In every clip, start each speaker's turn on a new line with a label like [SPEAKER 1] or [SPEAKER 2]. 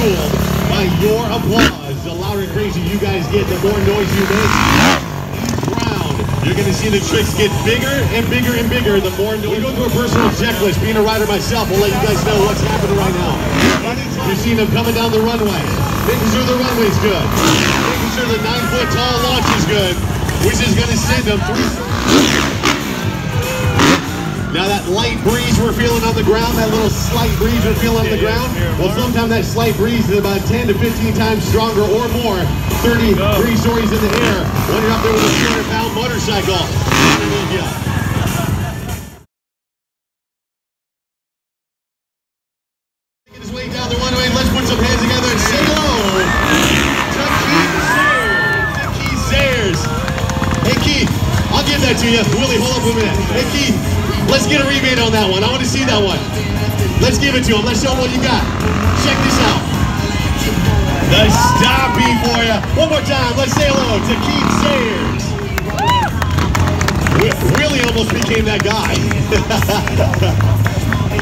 [SPEAKER 1] fueled by your applause. The louder and crazier you guys get, the more noise you make. Each round, you're going to see the tricks get bigger and bigger and bigger. The more noise. We go through a personal checklist. Being a rider myself, will let you guys know what's happening right now. You're seeing them coming down the runway, making sure the runway's good, making sure the 9-foot tall launch is good, which is going to send them through. Now that light breeze we're feeling on the ground, that little slight breeze we're feeling on the ground, well, sometimes that slight breeze is about 10 to 15 times stronger or more, 33 stories in the air, when you're up there with a 200-pound motorcycle. Making his way down the runway, let's put some hands together and say hello to Keith Sayers. Hey Keith, I'll give that to you. Willie, hold up a minute. Hey Keith. Let's get a rebate on that one. I want to see that one. Let's give it to him. Let's show him what you got. Check this out. The stoppie for you. One more time. Let's say hello to Keith Sayers. Willie almost became that guy.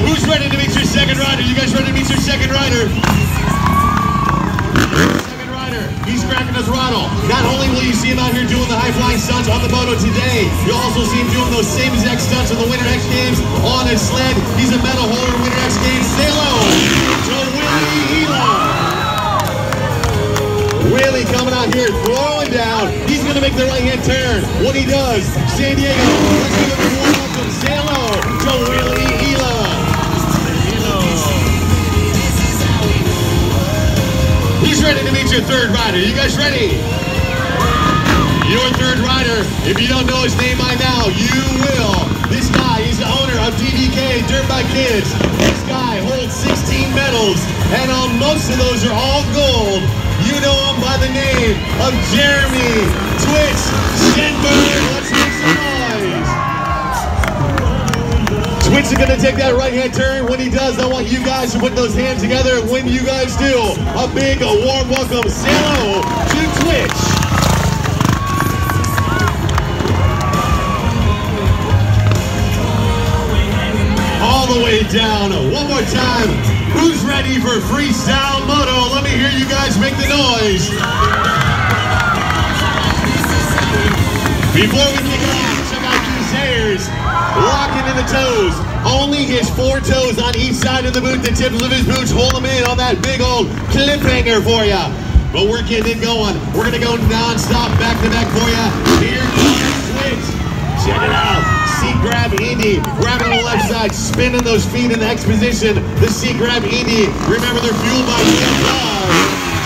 [SPEAKER 1] Who's ready to meet your second rider? You guys ready to meet your second rider? He's cracking the throttle. Not only will you see him out here doing the high-flying stunts on the moto today, you'll also see him doing those same exact stunts on the Winter X Games on his sled. He's a medal holder in Winter X Games. Say hello to Willie Elon. Willie coming out here, throwing down. He's going to make the right-hand turn. When he does, San Diego, let's give him a warm welcome. Say hello to Willie Elon. He's ready to meet your third rider. You guys ready? Your third rider, if you don't know his name by now, you will. This guy, he's the owner of DDK, Dirt by Kids. This guy holds 16 medals, and on most of those are all gold. You know him by the name of Jeremy Twitch Shenberg. Let's make some noise. Twitch is going to take that right-hand turn. When he does, I want you guys to put those hands together. When you guys do, a big, warm welcome. Say hello to Twitch. All the way down. One more time. Who's ready for Freestyle Moto? Let me hear you guys make the noise. Before we kick off, check out Keith Sayers. Locking in the toes. Only his 4 toes on each side of the boot. The tips of his boots hold him in on that big old cliffhanger for you. But we're getting it going. We're going to go non-stop back-to-back for you. Here comes Twitch. Check it out. Seat grab Indy. Grabbing the left side. Spinning those feet in the X position. The seat grab Indy. Remember, they're fueled by the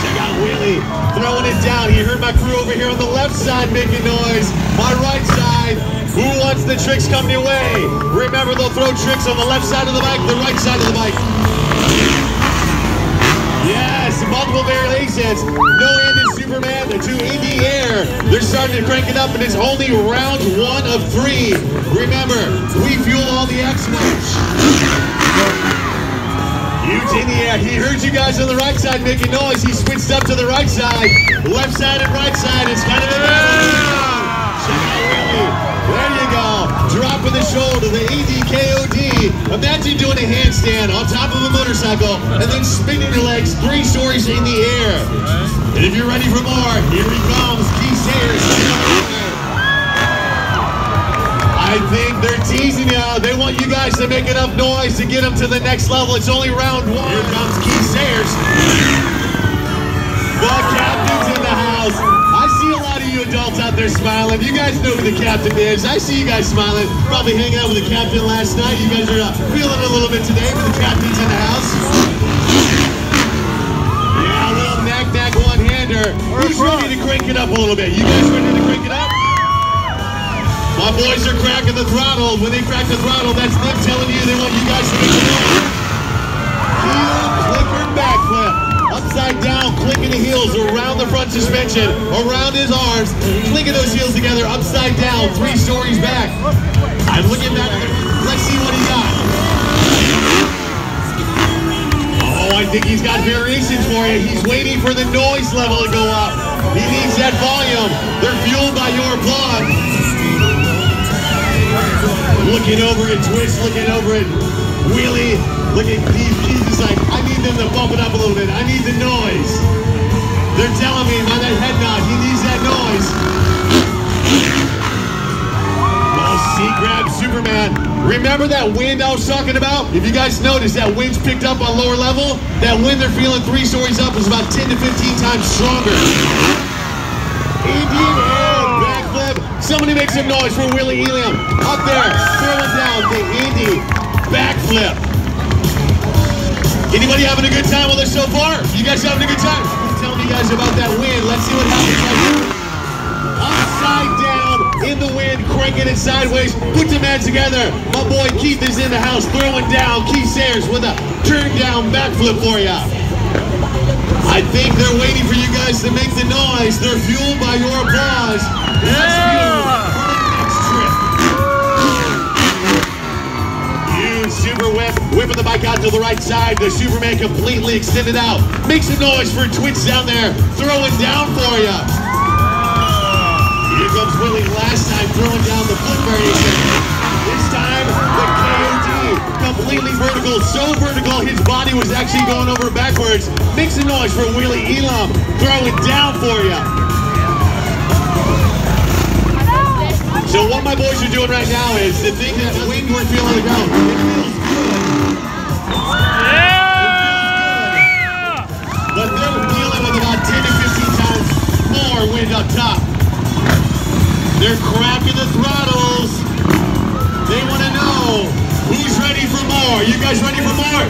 [SPEAKER 1] Check out Willie. Throwing it down. You heard my crew over here on the left side making noise. My right side. Who wants the tricks coming your way? Remember, they'll throw tricks on the left side of the bike, the right side of the bike. Yes, multiple variations. No-handed Superman, the 2 in the air. They're starting to crank it up, and it's only round 1 of 3. Remember, we fuel all the X-Notes. Huge in the air. He heard you guys on the right side making noise. He switched up to the right side. Left side and right side. It's kind of a battle. Check out Willie. There you go. Dropping the shoulder, the EDKOD. Imagine doing a handstand on top of a motorcycle and then spinning your legs 3 stories in the air. And if you're ready for more, here he comes, Keith Sayers. I think they're teasing you. They want you guys to make enough noise to get them to the next level. It's only round 1. Here comes Keith Sayers. The captain's in the house. I see a lot of you adults out there smiling. You guys know who the captain is. I see you guys smiling. Probably hanging out with the captain last night. You guys are feeling a little bit today, but the captain's in the house. Yeah, a little knack-knack one-hander. Who's ready to crank it up a little bit? You guys ready to crank it up? My boys are cracking the throttle. When they crack the throttle, that's them telling you they want you guys to make it up. Heel clicker backflip. Upside down, clicking the heels around the front suspension, around his arms, clicking those heels together, upside down, 3 stories back. I'm looking back. Let's see what he got. Oh, I think he's got variations for you. He's waiting for the noise level to go up. He needs that volume. They're fueled by your applause. Looking over at Twitch, looking over at Wheelie, looking at Keith. Keith is like, I need need them to bump it up a little bit. I need the noise. They're telling me by that head nod, he needs that noise. Well, C-grab Superman. Remember that wind I was talking about? If you guys notice, that wind's picked up on lower level. That wind they're feeling 3 stories up is about 10 to 15 times stronger. Indian air backflip. Somebody make some noise for Willie Helium. Up there, throwing down the Indy backflip. Anybody having a good time with us so far? You guys having a good time? Tell me guys about that wind. Let's see what happens. Upside down in the wind, cranking it sideways. Put the man together. My boy Keith is in the house, throwing down. Keith Sayers with a turn down backflip for you. I think they're waiting for you guys to make the noise. They're fueled by your applause. Let's fuel for the next trip. Huge super whip, whipping the bike out to the right side. The Superman completely extended out. Make some noise for Twitch down there, throwing down for you. Here comes Willie last time, throwing down the flip variation. This time, the KOD, completely vertical, so vertical his body was actually going over backwards. Make some noise for Willie Elam, throwing down for you. So what my boys are doing right now is the thing that the wind we're feeling on the ground. It feels good. Yeah! But they're dealing with about 10 to 15 times more wind up top. They're cracking the throttles. They want to know who's ready for more. You guys ready for more?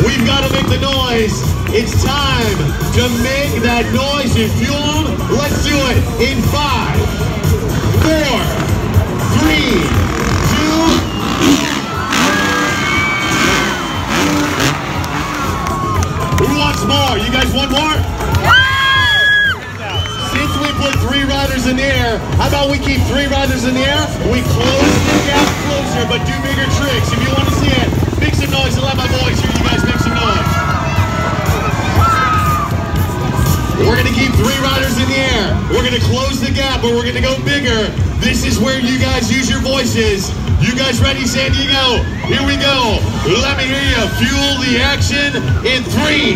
[SPEAKER 1] We've got to make the noise. It's time to make that noise and fuel them. Let's do it in 5, 4, 3, 2. Who wants more? You guys want more? Since we put 3 riders in the air, how about we keep 3 riders in the air? We close the gap closer, but do bigger tricks. If you want to see it, make some noise and let my boys hear you guys make some noise. We're going to keep 3 riders in the air. We're going to close the gap, but we're going to go bigger. This is where you guys use your voices. You guys ready, San Diego? Here we go. Let me hear you fuel the action in 3,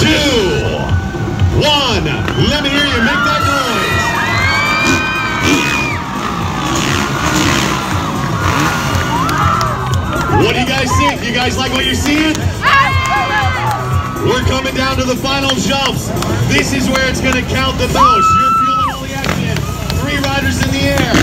[SPEAKER 1] 2, 1. Let me hear you make that noise. What do you guys think? You guys like what you're seeing? We're coming down to the final jumps. This is where it's going to count the most. You're fueling all the action. 3 riders in the air.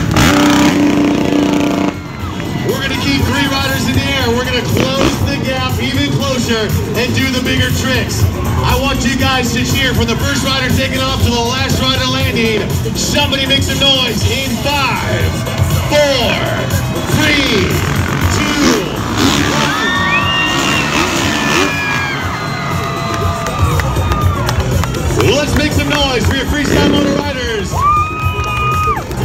[SPEAKER 1] We're going to keep 3 riders in the air. We're going to close the gap even closer and do the bigger tricks. I want you guys to cheer from the first rider taking off to the last rider landing. Somebody make some noise in 5, 4, 3, 2, 1. Let's make some noise for your Freestyle Moto riders.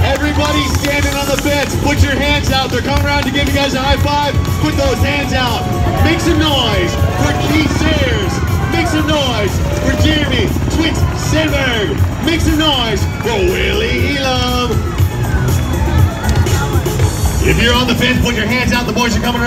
[SPEAKER 1] Everybody standing on the fence, put your hands out. They're coming around to give you guys a high five. Put those hands out. Make some noise for Keith Sayers. Make some noise for Jeremy Twix Sandberg. Make some noise for Willie Elam. If you're on the fence, put your hands out. The boys are coming around.